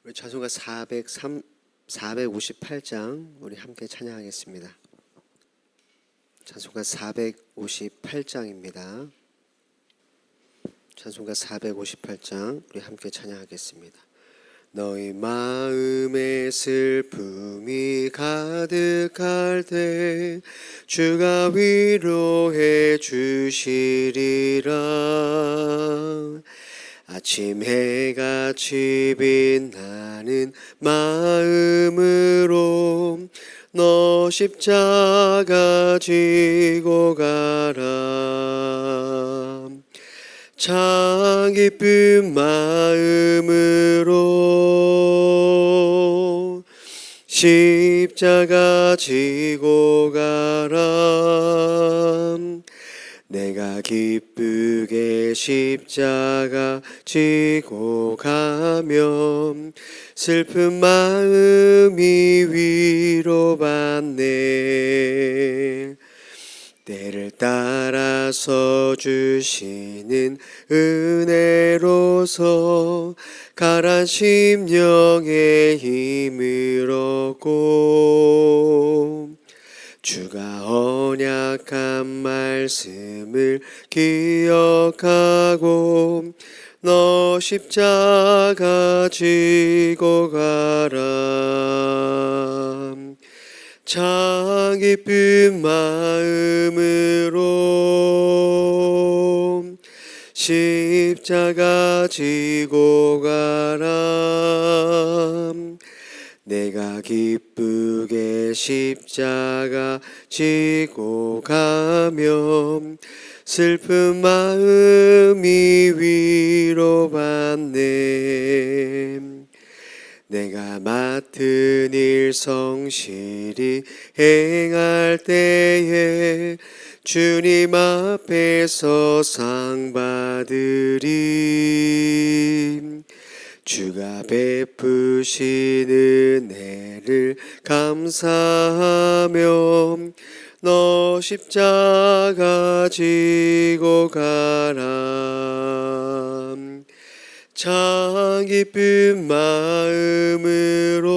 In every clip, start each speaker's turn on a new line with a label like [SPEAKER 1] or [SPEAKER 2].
[SPEAKER 1] 우리 찬송가 458장 우리 함께 찬양하겠습니다. 찬송가 458장입니다. 찬송가 458장 우리 함께 찬양하겠습니다. 너희 마음에 슬픔이 가득할 때 주가 위로해 주시리라. 아침 해같이 빛나는 마음으로 너 십자가 지고 가라. 참 기쁜 마음으로 십자가 지고 가라. 내가 기쁘게 십자가 지고 가면 슬픈 마음이 위로받네. 때를 따라서 주시는 은혜로서 가란 심령의 힘을 얻고 주가 언약한 말씀을 기억하고 너 십자가 지고 가라. 참 기쁜 마음으로 십자가 지고 가라. 내가 기쁘게 십자가 지고 가면 슬픈 마음이 위로받네. 내가 맡은 일 성실히 행할 때에 주님 앞에서 상 받으리. 주가 베푸신 은혜를 감사하며 너 십자가 지고 가라. 참 기쁜 마음으로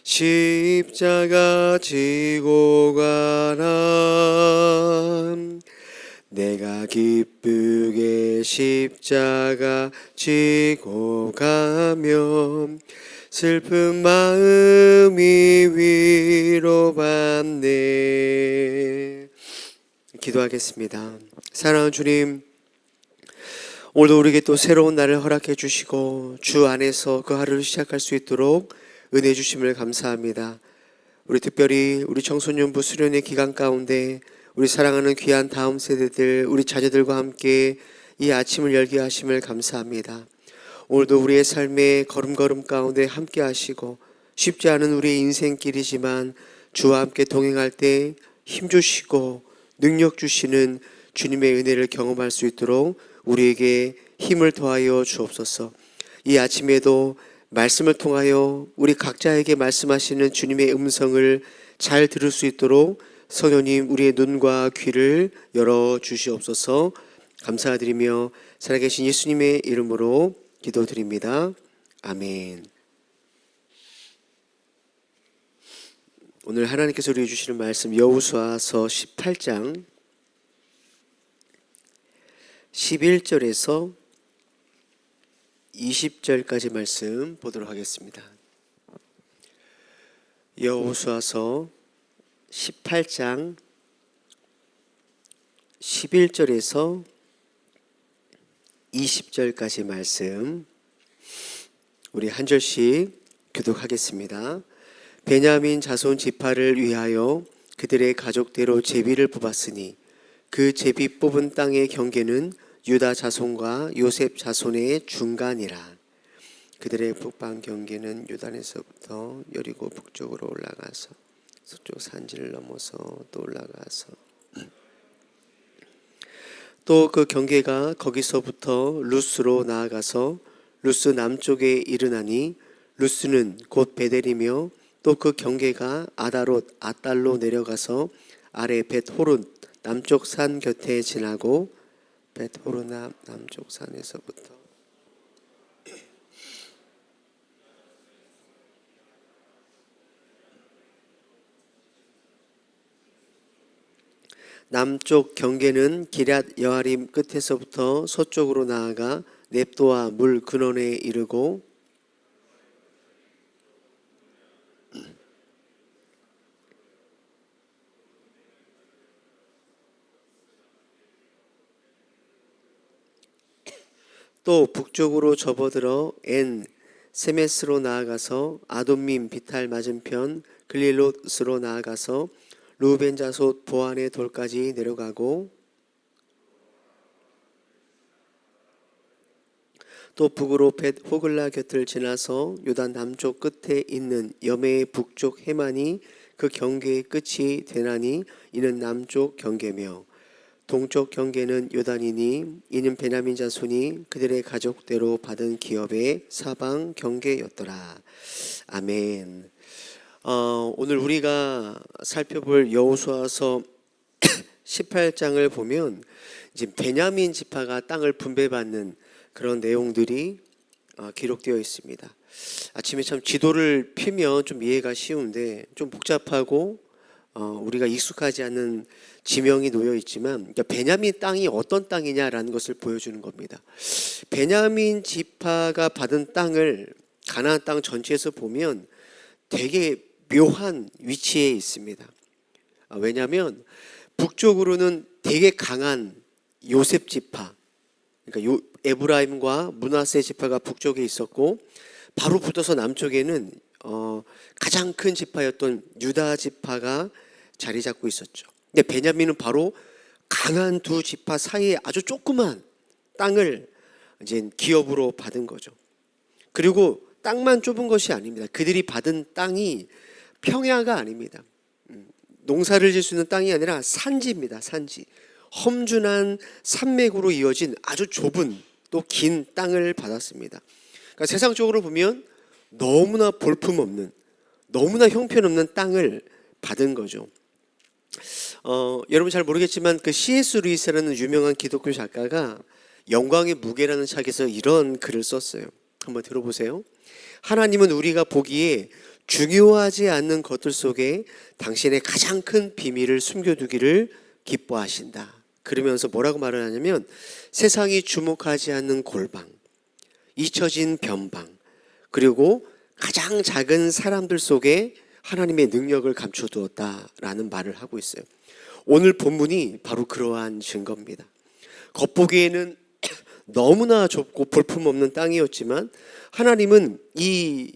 [SPEAKER 1] 십자가 지고 가라. 내가 기쁘게 십자가 지고 가면 슬픈 마음이 위로받네. 기도하겠습니다. 사랑하는 주님, 오늘도 우리에게 또 새로운 날을 허락해 주시고 주 안에서 그 하루를 시작할 수 있도록 은혜 주심을 감사합니다. 우리 특별히 우리 청소년부 수련회 기간 가운데 우리 사랑하는 귀한 다음 세대들, 우리 자녀들과 함께 이 아침을 열게 하심을 감사합니다. 오늘도 우리의 삶의 걸음걸음 가운데 함께 하시고 쉽지 않은 우리의 인생길이지만 주와 함께 동행할 때 힘주시고 능력 주시는 주님의 은혜를 경험할 수 있도록 우리에게 힘을 더하여 주옵소서. 이 아침에도 말씀을 통하여 우리 각자에게 말씀하시는 주님의 음성을 잘 들을 수 있도록 성령님 우리의 눈과 귀를 열어 주시옵소서. 감사드리며 살아계신 예수님의 이름으로 기도드립니다. 아멘. 오늘 하나님께서 우리에게 주시는 말씀 여호수아서 18장 11절에서 20절까지 말씀 보도록 하겠습니다. 여호수아서 18장 11절에서 20절까지 말씀 우리 한 절씩 교독하겠습니다. 베냐민 자손 지파를 위하여 그들의 가족대로 제비를 뽑았으니 그 제비 뽑은 땅의 경계는 유다 자손과 요셉 자손의 중간이라. 그들의 북방 경계는 요단에서부터 여리고 북쪽으로 올라가서 서쪽 산지를 넘어서 또 올라가서 또 그 경계가 거기서부터 루스로 나아가서 루스 남쪽에 이르나니 루스는 곧 베델이며 또 그 경계가 아다롯 아달로 내려가서 아래 벳호론 남쪽 산 곁에 지나고 벳호르나 남쪽 산에서부터 남쪽 경계는 기럇 여아림 끝에서부터 서쪽으로 나아가 넵도와 물 근원에 이르고 또 북쪽으로 접어들어 엔 세메스로 나아가서 아돔밈 비탈 맞은편 글릴롯으로 나아가서 루벤 자손 보안의 돌까지 내려가고 또 북으로 벳 호글라 곁을 지나서 요단 남쪽 끝에 있는 여매의 북쪽 해만이 그 경계의 끝이 되나니 이는 남쪽 경계며 동쪽 경계는 요단이니 이는 베냐민 자손이 그들의 가족대로 받은 기업의 사방 경계였더라. 아멘. 오늘 우리가 살펴볼 여호수아서 18장을 보면 이제 베냐민 지파가 땅을 분배받는 그런 내용들이 기록되어 있습니다. 아침에 참 지도를 펴면 좀 이해가 쉬운데 좀 복잡하고 우리가 익숙하지 않은 지명이 놓여 있지만 그러니까 베냐민 땅이 어떤 땅이냐라는 것을 보여주는 겁니다. 베냐민 지파가 받은 땅을 가나안 땅 전체에서 보면 되게 묘한 위치에 있습니다. 왜냐하면 북쪽으로는 되게 강한 요셉 지파, 그러니까 에브라임과 므낫세 지파가 북쪽에 있었고 바로 붙어서 남쪽에는 가장 큰 지파였던 유다 지파가 자리 잡고 있었죠. 근데 베냐민은 바로 강한 두 지파 사이에 아주 조그만 땅을 이제 기업으로 받은 거죠. 그리고 땅만 좁은 것이 아닙니다. 그들이 받은 땅이 평야가 아닙니다. 농사를 지을 수 있는 땅이 아니라 산지입니다. 산지. 험준한 산맥으로 이어진 아주 좁은 또 긴 땅을 받았습니다. 그러니까 세상적으로 보면 너무나 볼품없는, 너무나 형편없는 땅을 받은 거죠. 여러분 잘 모르겠지만 그 C.S. 루이스라는 유명한 기독교 작가가 영광의 무게라는 책에서 이런 글을 썼어요. 한번 들어보세요. 하나님은 우리가 보기에 중요하지 않는 것들 속에 당신의 가장 큰 비밀을 숨겨두기를 기뻐하신다. 그러면서 뭐라고 말을 하냐면 세상이 주목하지 않는 골방, 잊혀진 변방, 그리고 가장 작은 사람들 속에 하나님의 능력을 감춰두었다라는 말을 하고 있어요. 오늘 본문이 바로 그러한 증거입니다. 겉보기에는 너무나 좁고 볼품없는 땅이었지만 하나님은 이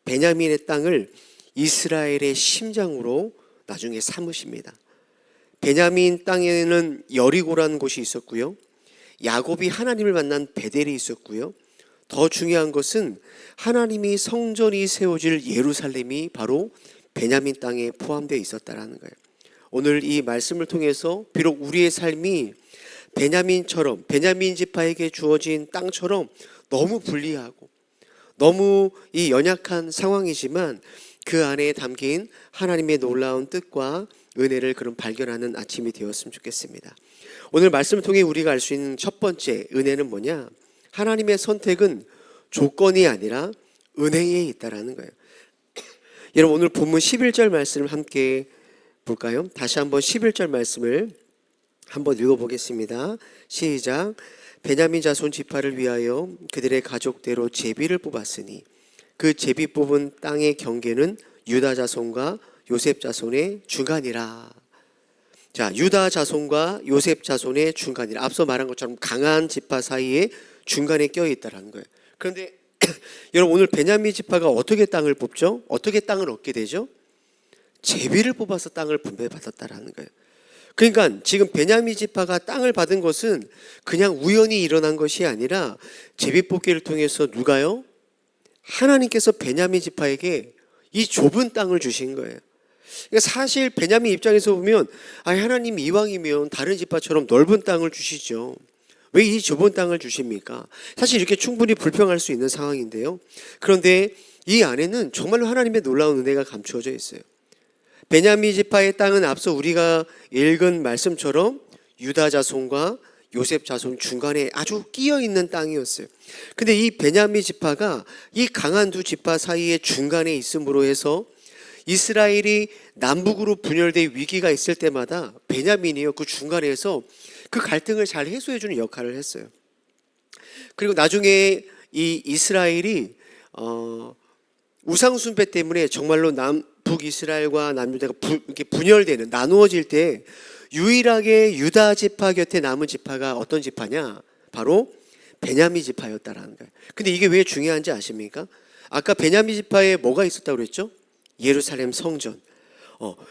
[SPEAKER 1] 베냐민의 땅을 이스라엘의 심장으로 나중에 삼으십니다. 베냐민 땅에는 여리고라는 곳이 있었고요. 야곱이 하나님을 만난 베델이 있었고요. 더 중요한 것은 하나님이 성전이 세워질 예루살렘이 바로 베냐민 땅에 포함되어 있었다라는 거예요. 오늘 이 말씀을 통해서 비록 우리의 삶이 베냐민처럼, 베냐민 지파에게 주어진 땅처럼 너무 불리하고 너무 이 연약한 상황이지만 그 안에 담긴 하나님의 놀라운 뜻과 은혜를 그런 발견하는 아침이 되었으면 좋겠습니다. 오늘 말씀을 통해 우리가 알 수 있는 첫 번째 은혜는 뭐냐? 하나님의 선택은 조건이 아니라 은혜에 있다라는 거예요. 여러분 오늘 본문 11절 말씀을 함께 볼까요? 다시 한번 11절 말씀을 한번 읽어보겠습니다. 시작. 베냐민 자손 지파를 위하여 그들의 가족대로 제비를 뽑았으니 그 제비 뽑은 땅의 경계는 유다 자손과 요셉 자손의 중간이라. 자, 유다 자손과 요셉 자손의 중간이라. 앞서 말한 것처럼 강한 지파 사이에 중간에 껴 있다라는 거예요. 그런데 여러분 오늘 베냐민 지파가 어떻게 땅을 뽑죠? 어떻게 땅을 얻게 되죠? 제비를 뽑아서 땅을 분배받았다라는 거예요. 그러니까 지금 베냐민 지파가 땅을 받은 것은 그냥 우연히 일어난 것이 아니라 제비 뽑기를 통해서 누가요? 하나님께서 베냐민 지파에게 이 좁은 땅을 주신 거예요. 그러니까 사실 베냐민 입장에서 보면 하나님 이왕이면 다른 지파처럼 넓은 땅을 주시죠. 왜 이 좁은 땅을 주십니까? 사실 이렇게 충분히 불평할 수 있는 상황인데요. 그런데 이 안에는 정말로 하나님의 놀라운 은혜가 감추어져 있어요. 베냐민 지파의 땅은 앞서 우리가 읽은 말씀처럼 유다 자손과 요셉 자손 중간에 아주 끼어 있는 땅이었어요. 근데 이 베냐민 지파가 이 강한 두 지파 사이의 중간에 있음으로 해서 이스라엘이 남북으로 분열될 위기가 있을 때마다 베냐민이요, 그 중간에서 그 갈등을 잘 해소해주는 역할을 했어요. 그리고 나중에 이 이스라엘이 우상 숭배 때문에 정말로 북이스라엘과 남유다가 이렇게 분열되는, 나누어질 때 유일하게 유다 지파 곁에 남은 지파가 어떤 지파냐? 바로 베냐민 지파였다라는 거예요. 근데 이게 왜 중요한지 아십니까? 아까 베냐민 지파에 뭐가 있었다고 그랬죠? 예루살렘 성전.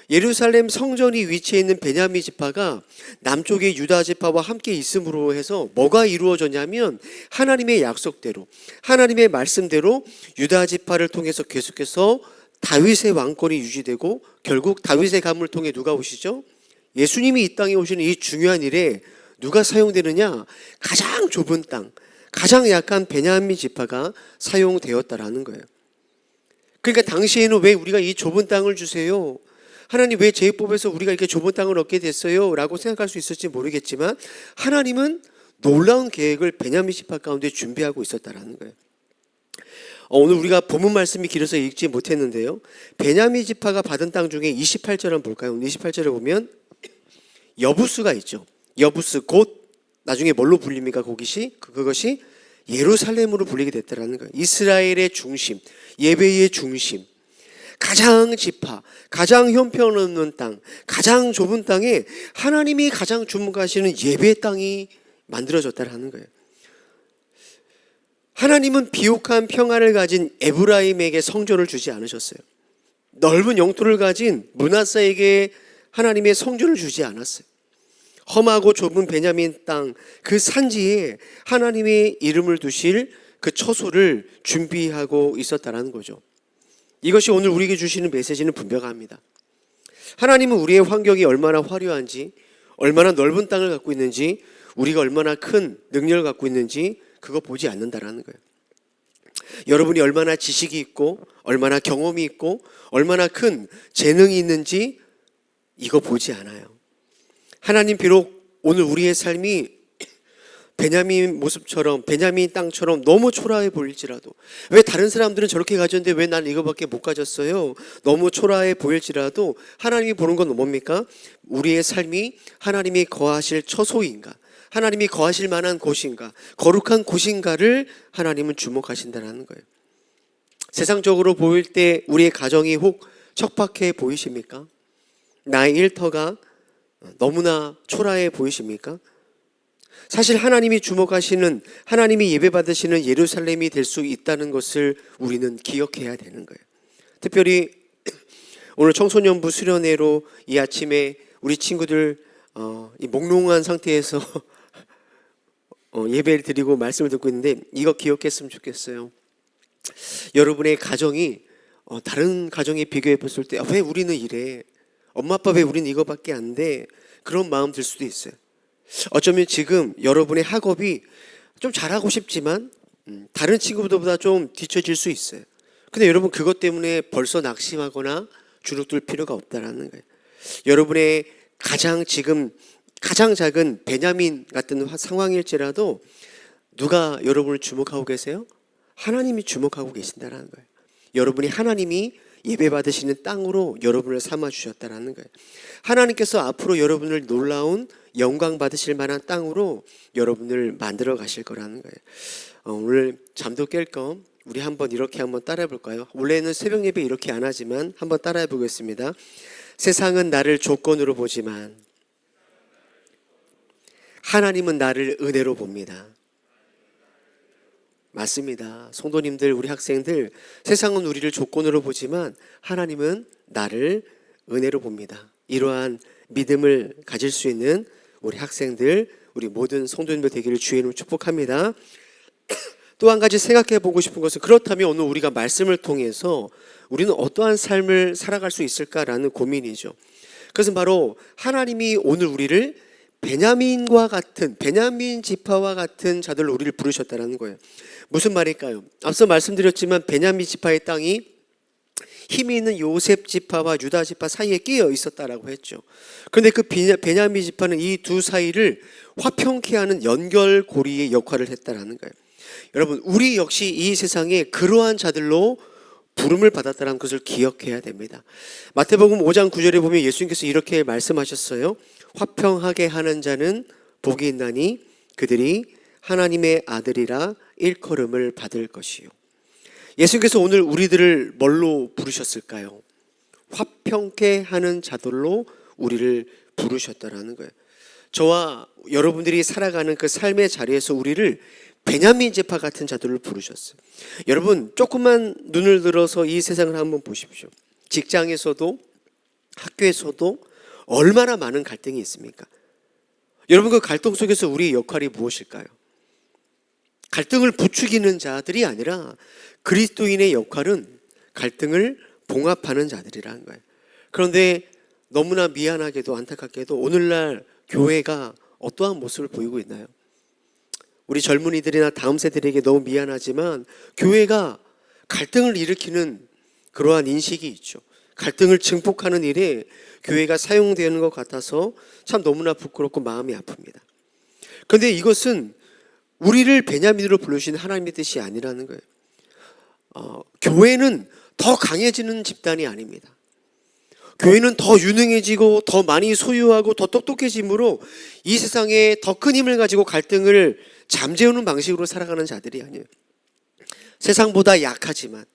[SPEAKER 1] 예루살렘 성전이 위치해 있는 베냐민 지파가 남쪽의 유다 지파와 함께 있음으로 해서 뭐가 이루어졌냐면 하나님의 약속대로, 하나님의 말씀대로 유다 지파를 통해서 계속해서 다윗의 왕권이 유지되고, 결국 다윗의 가문을 통해 누가 오시죠? 예수님이 이 땅에 오시는 이 중요한 일에 누가 사용되느냐? 가장 좁은 땅, 가장 약한 베냐민 지파가 사용되었다라는 거예요. 그러니까 당시에는 왜 우리가 이 좁은 땅을 주세요? 하나님 왜 제법에서 우리가 이렇게 좁은 땅을 얻게 됐어요? 라고 생각할 수 있을지 모르겠지만 하나님은 놀라운 계획을 베냐민 지파 가운데 준비하고 있었다라는 거예요. 오늘 우리가 본문 말씀이 길어서 읽지 못했는데요, 베냐민 지파가 받은 땅 중에 28절 한번 볼까요? 28절에 보면 여부스가 있죠. 여부스, 곧 나중에 뭘로 불립니까? 그것이 예루살렘으로 불리게 됐다라는 거예요. 이스라엘의 중심, 예배의 중심, 가장 지파, 가장 형편없는 땅, 가장 좁은 땅에 하나님이 가장 주목하시는 예배 땅이 만들어졌다라는 거예요. 하나님은 비옥한 평화를 가진 에브라임에게 성전을 주지 않으셨어요. 넓은 영토를 가진 므낫세에게 하나님의 성전을 주지 않았어요. 험하고 좁은 베냐민 땅, 그 산지에 하나님의 이름을 두실 그 처소를 준비하고 있었다는 거죠. 이것이 오늘 우리에게 주시는 메시지는 분명합니다. 하나님은 우리의 환경이 얼마나 화려한지, 얼마나 넓은 땅을 갖고 있는지, 우리가 얼마나 큰 능력을 갖고 있는지 그거 보지 않는다라는 거예요. 여러분이 얼마나 지식이 있고, 얼마나 경험이 있고, 얼마나 큰 재능이 있는지 이거 보지 않아요. 하나님 비록 오늘 우리의 삶이 베냐민 모습처럼, 베냐민 땅처럼 너무 초라해 보일지라도, 왜 다른 사람들은 저렇게 가졌는데 왜 난 이거밖에 못 가졌어요? 너무 초라해 보일지라도 하나님이 보는 건 뭡니까? 우리의 삶이 하나님이 거하실 처소인가, 하나님이 거하실 만한 곳인가, 거룩한 곳인가를 하나님은 주목하신다는 거예요. 세상적으로 보일 때 우리의 가정이 혹 척박해 보이십니까? 나의 일터가 너무나 초라해 보이십니까? 사실 하나님이 주목하시는, 하나님이 예배받으시는 예루살렘이 될 수 있다는 것을 우리는 기억해야 되는 거예요. 특별히 오늘 청소년부 수련회로 이 아침에 우리 친구들 이 몽롱한 상태에서 예배를 드리고 말씀을 듣고 있는데 이거 기억했으면 좋겠어요. 여러분의 가정이 다른 가정에 비교해 봤을 때 왜 우리는 이래? 엄마 아빠 왜 우리는 이거밖에 안 돼? 그런 마음 들 수도 있어요. 어쩌면 지금 여러분의 학업이 좀 잘하고 싶지만 다른 친구들보다 좀 뒤처질 수 있어요. 근데 여러분 그것 때문에 벌써 낙심하거나 주눅들 필요가 없다라는 거예요. 여러분의 지금 가장 작은 베냐민 같은 상황일지라도 누가 여러분을 주목하고 계세요? 하나님이 주목하고 계신다는 거예요. 여러분이 하나님이 예배받으시는 땅으로 여러분을 삼아주셨다는 거예요. 하나님께서 앞으로 여러분을 놀라운 영광 받으실 만한 땅으로 여러분을 만들어 가실 거라는 거예요. 오늘 잠도 깰 겸 우리 한번 이렇게 한번 따라해 볼까요? 원래는 새벽 예배 이렇게 안 하지만 한번 따라해 보겠습니다. 세상은 나를 조건으로 보지만 하나님은 나를 은혜로 봅니다. 맞습니다. 성도님들, 우리 학생들, 세상은 우리를 조건으로 보지만 하나님은 나를 은혜로 봅니다. 이러한 믿음을 가질 수 있는 우리 학생들, 우리 모든 성도님들 되기를 주의 이름으로 축복합니다. 또 한 가지 생각해 보고 싶은 것은, 그렇다면 오늘 우리가 말씀을 통해서 우리는 어떠한 삶을 살아갈 수 있을까라는 고민이죠. 그것은 바로 하나님이 오늘 우리를 베냐민과 같은, 베냐민 지파와 같은 자들로 우리를 부르셨다는 거예요. 무슨 말일까요? 앞서 말씀드렸지만 베냐민 지파의 땅이 힘이 있는 요셉 지파와 유다 지파 사이에 끼어 있었다라고 했죠. 그런데 그 베냐민 지파는 이 두 사이를 화평케 하는 연결고리의 역할을 했다라는 거예요. 여러분, 우리 역시 이 세상에 그러한 자들로 부름을 받았다는 것을 기억해야 됩니다. 마태복음 5장 9절에 보면 예수님께서 이렇게 말씀하셨어요. 화평하게 하는 자는 복이 있나니 그들이 하나님의 아들이라 일컬음을 받을 것이요. 예수님께서 오늘 우리들을 뭘로 부르셨을까요? 화평케 하는 자들로 우리를 부르셨다라는 거예요. 저와 여러분들이 살아가는 그 삶의 자리에서 우리를 베냐민 제파 같은 자들을 부르셨어요. 여러분, 조금만 눈을 들어서 이 세상을 한번 보십시오. 직장에서도 학교에서도 얼마나 많은 갈등이 있습니까? 여러분, 그 갈등 속에서 우리의 역할이 무엇일까요? 갈등을 부추기는 자들이 아니라 그리스도인의 역할은 갈등을 봉합하는 자들이라는 거예요. 그런데 너무나 미안하게도 안타깝게도 오늘날 교회가 어떠한 모습을 보이고 있나요? 우리 젊은이들이나 다음 세대에게 너무 미안하지만 교회가 갈등을 일으키는 그러한 인식이 있죠. 갈등을 증폭하는 일에 교회가 사용되는 것 같아서 참 너무나 부끄럽고 마음이 아픕니다. 그런데 이것은 우리를 베냐민으로 부르신 하나님의 뜻이 아니라는 거예요. 교회는 더 강해지는 집단이 아닙니다. 교회는 더 유능해지고 더 많이 소유하고 더 똑똑해짐으로 이 세상에 더 큰 힘을 가지고 갈등을 잠재우는 방식으로 살아가는 자들이 아니에요. 세상보다 약하지만,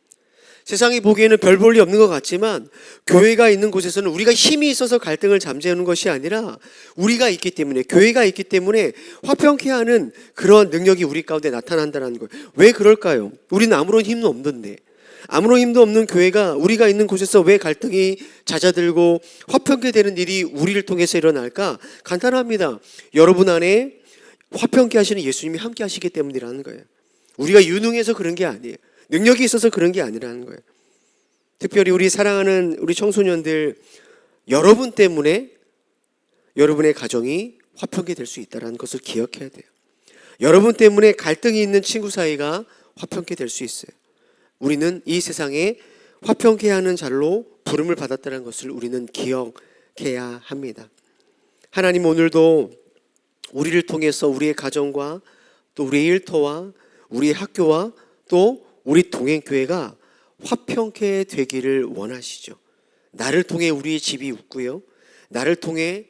[SPEAKER 1] 세상이 보기에는 별 볼일 없는 것 같지만 교회가 있는 곳에서는 우리가 힘이 있어서 갈등을 잠재우는 것이 아니라 우리가 있기 때문에, 교회가 있기 때문에 화평케 하는 그런 능력이 우리 가운데 나타난다는 거예요. 왜 그럴까요? 우리는 아무런 힘도 없는데, 아무런 힘도 없는 교회가 우리가 있는 곳에서 왜 갈등이 잦아들고 화평케 되는 일이 우리를 통해서 일어날까? 간단합니다. 여러분 안에 화평케 하시는 예수님이 함께 하시기 때문이라는 거예요. 우리가 유능해서 그런 게 아니에요. 능력이 있어서 그런 게 아니라는 거예요. 특별히 우리 사랑하는 우리 청소년들, 여러분 때문에 여러분의 가정이 화평케 될 수 있다는 것을 기억해야 돼요. 여러분 때문에 갈등이 있는 친구 사이가 화평케 될 수 있어요. 우리는 이 세상에 화평케 하는 자로 부름을 받았다는 것을 우리는 기억해야 합니다. 하나님 오늘도 우리를 통해서 우리의 가정과 또 우리의 일터와 우리의 학교와 또 우리 동행교회가 화평케 되기를 원하시죠. 나를 통해 우리의 집이 웃고요, 나를 통해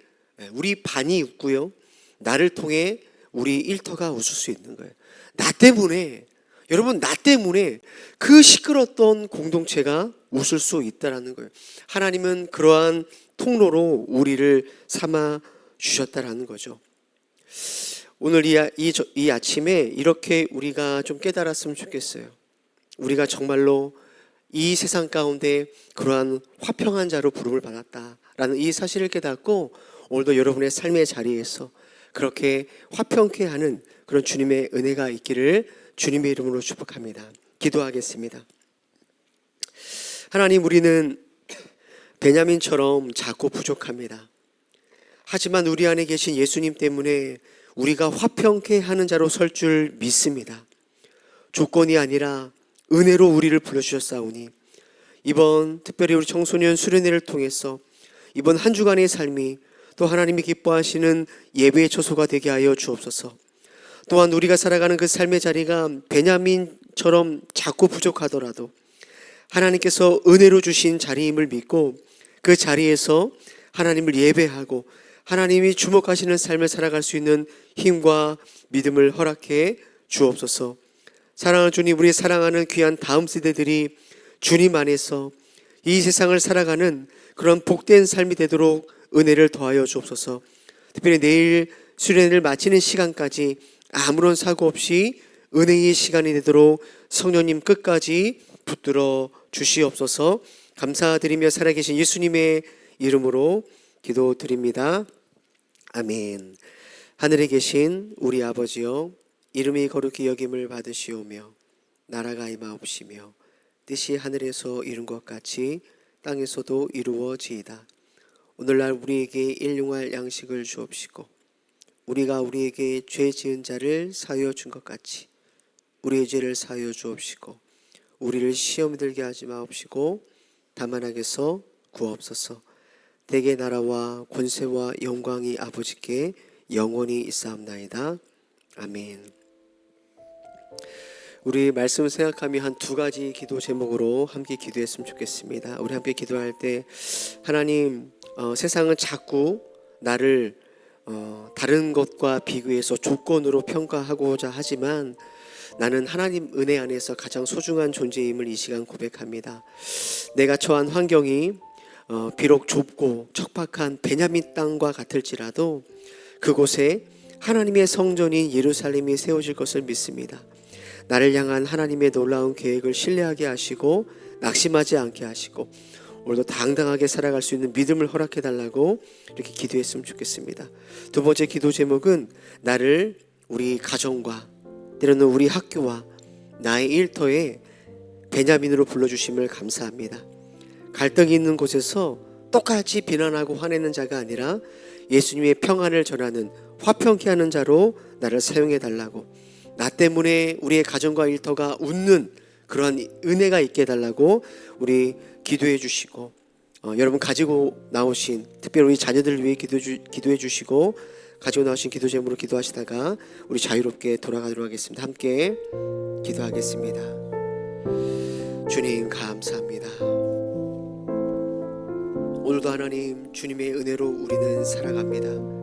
[SPEAKER 1] 우리 반이 웃고요, 나를 통해 우리 일터가 웃을 수 있는 거예요. 나 때문에, 여러분, 나 때문에 그 시끄러웠던 공동체가 웃을 수 있다는 거예요. 하나님은 그러한 통로로 우리를 삼아 주셨다라는 거죠. 오늘 이 아침에 이렇게 우리가 좀 깨달았으면 좋겠어요. 우리가 정말로 이 세상 가운데 그러한 화평한 자로 부름을 받았다라는 이 사실을 깨닫고 오늘도 여러분의 삶의 자리에서 그렇게 화평케 하는 그런 주님의 은혜가 있기를 주님의 이름으로 축복합니다. 기도하겠습니다. 하나님, 우리는 베냐민처럼 작고 부족합니다. 하지만 우리 안에 계신 예수님 때문에 우리가 화평케 하는 자로 설 줄 믿습니다. 조건이 아니라 은혜로 우리를 불러주셨사오니 이번 특별히 우리 청소년 수련회를 통해서 이번 한 주간의 삶이 또 하나님이 기뻐하시는 예배의 처소가 되게 하여 주옵소서. 또한 우리가 살아가는 그 삶의 자리가 베냐민처럼 작고 부족하더라도 하나님께서 은혜로 주신 자리임을 믿고 그 자리에서 하나님을 예배하고 하나님이 주목하시는 삶을 살아갈 수 있는 힘과 믿음을 허락해 주옵소서. 사랑하는 주님, 우리 사랑하는 귀한 다음 세대들이 주님 안에서 이 세상을 살아가는 그런 복된 삶이 되도록 은혜를 더하여 주옵소서. 특별히 내일 수련회를 마치는 시간까지 아무런 사고 없이 은혜의 시간이 되도록 성령님 끝까지 붙들어 주시옵소서. 감사드리며 살아계신 예수님의 이름으로 기도드립니다. 아멘. 하늘에 계신 우리 아버지여, 이름이 거룩히 여김을 받으시오며 나라가 임하옵시며 뜻이 하늘에서 이룬 것 같이 땅에서도 이루어지이다. 오늘날 우리에게 일용할 양식을 주옵시고 우리가 우리에게 죄 지은 자를 사하여 준 것 같이 우리의 죄를 사하여 주옵시고 우리를 시험에 들게 하지 마옵시고 다만 악에서 구하옵소서. 대개 나라와 권세와 영광이 아버지께 영원히 있사옵나이다. 아멘. 우리 말씀을 생각하며 한 두 가지 기도 제목으로 함께 기도했으면 좋겠습니다. 우리 함께 기도할 때 하나님, 세상은 자꾸 나를 다른 것과 비교해서 조건으로 평가하고자 하지만 나는 하나님 은혜 안에서 가장 소중한 존재임을 이 시간 고백합니다. 내가 처한 환경이 비록 좁고 척박한 베냐민 땅과 같을지라도 그곳에 하나님의 성전인 예루살렘이 세워질 것을 믿습니다. 나를 향한 하나님의 놀라운 계획을 신뢰하게 하시고 낙심하지 않게 하시고 오늘도 당당하게 살아갈 수 있는 믿음을 허락해 달라고 이렇게 기도했으면 좋겠습니다. 두 번째 기도 제목은 나를 우리 가정과 때로는 우리 학교와 나의 일터에 베냐민으로 불러주심을 감사합니다. 갈등이 있는 곳에서 똑같이 비난하고 화내는 자가 아니라 예수님의 평안을 전하는 화평케 하는 자로 나를 사용해 달라고, 나 때문에 우리의 가정과 일터가 웃는 그러한 은혜가 있게 해달라고 우리 기도해 주시고, 여러분 가지고 나오신, 특별히 우리 자녀들을 위해 기도해 주시고 가지고 나오신 기도 제목으로 기도하시다가 우리 자유롭게 돌아가도록 하겠습니다. 함께 기도하겠습니다. 주님 감사합니다. 오늘도 하나님 주님의 은혜로 우리는 살아갑니다.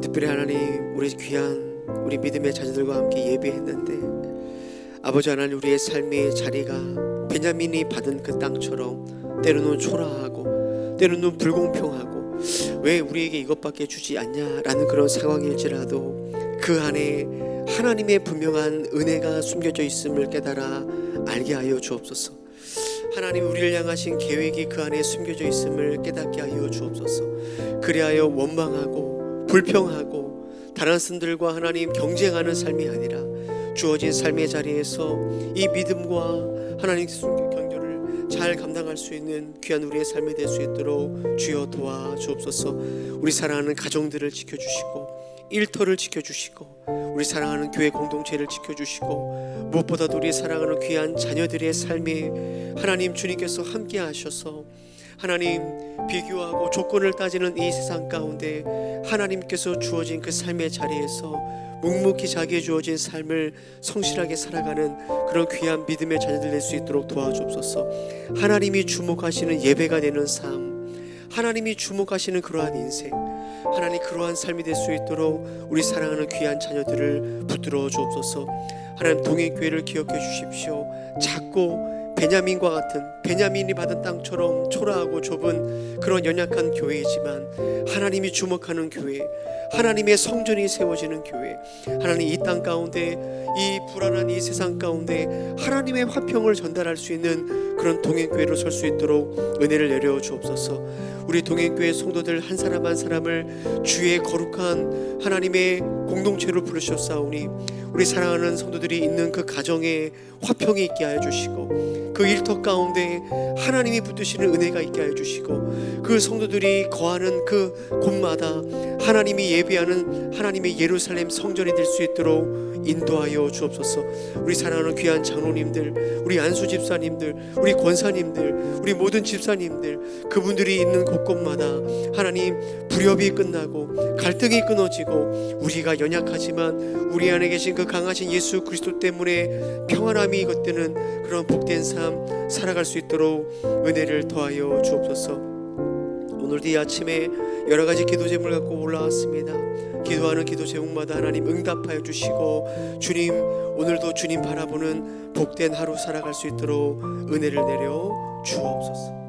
[SPEAKER 1] 특별히 하나님 우리 귀한 우리 믿음의 자녀들과 함께 예배했는데 아버지 하나님, 우리의 삶의 자리가 베냐민이 받은 그 땅처럼 때로는 초라하고 때로는 불공평하고 왜 우리에게 이것밖에 주지 않냐라는 그런 상황일지라도 그 안에 하나님의 분명한 은혜가 숨겨져 있음을 깨달아 알게 하여 주옵소서. 하나님 우리를 향하신 계획이 그 안에 숨겨져 있음을 깨닫게 하여 주옵소서. 그리하여 원망하고 불평하고 다른 사람들과 하나님 경쟁하는 삶이 아니라 주어진 삶의 자리에서 이 믿음과 하나님 경주를 잘 감당할 수 있는 귀한 우리의 삶이 될 수 있도록 주여 도와주옵소서. 우리 사랑하는 가정들을 지켜주시고 일터를 지켜주시고 우리 사랑하는 교회 공동체를 지켜주시고 무엇보다도 우리 사랑하는 귀한 자녀들의 삶에 하나님 주님께서 함께 하셔서 하나님 비교하고 조건을 따지는 이 세상 가운데 하나님께서 주어진 그 삶의 자리에서 묵묵히 자기의 주어진 삶을 성실하게 살아가는 그런 귀한 믿음의 자녀들 될 수 있도록 도와주옵소서. 하나님이 주목하시는 예배가 되는 삶, 하나님이 주목하시는 그러한 인생, 하나님 그러한 삶이 될 수 있도록 우리 사랑하는 귀한 자녀들을 붙들어 주옵소서. 하나님 동행교회를 기억해 주십시오. 작고 베냐민과 같은, 베냐민이 받은 땅처럼 초라하고 좁은 그런 연약한 교회이지만 하나님이 주목하는 교회, 하나님의 성전이 세워지는 교회, 하나님 이 땅 가운데 이 불안한 이 세상 가운데 하나님의 화평을 전달할 수 있는 그런 동행교회로 설 수 있도록 은혜를 내려 주옵소서. 우리 동행교회 성도들 한 사람 한 사람을 주의 거룩한 하나님의 공동체로 부르셨사오니 우리 사랑하는 성도들이 있는 그 가정에 화평이 있게 하여 주시고 그 일터 가운데 하나님이 붙드시는 은혜가 있게 하여 주시고 그 성도들이 거하는 그 곳마다 하나님이 예배하는 하나님의 예루살렘 성전이 될 수 있도록 인도하여 주옵소서. 우리 사랑하는 귀한 장로님들, 우리 안수 집사님들, 우리 권사님들, 우리 모든 집사님들, 그분들이 있는 곳곳마다 하나님 불협이 끝나고 갈등이 끊어지고 우리가 연약하지만 우리 안에 계신 그 강하신 예수 그리스도 때문에 평안함이 걷되는 그런 복된 삶 살아갈 수 있도록 은혜를 더하여 주옵소서. 오늘도 이 아침에 여러 가지 기도 제목을 갖고 올라왔습니다. 기도하는 기도 제목마다 하나님 응답하여 주시고 주님 오늘도 주님 바라보는 복된 하루 살아갈 수 있도록 은혜를 내려 주옵소서.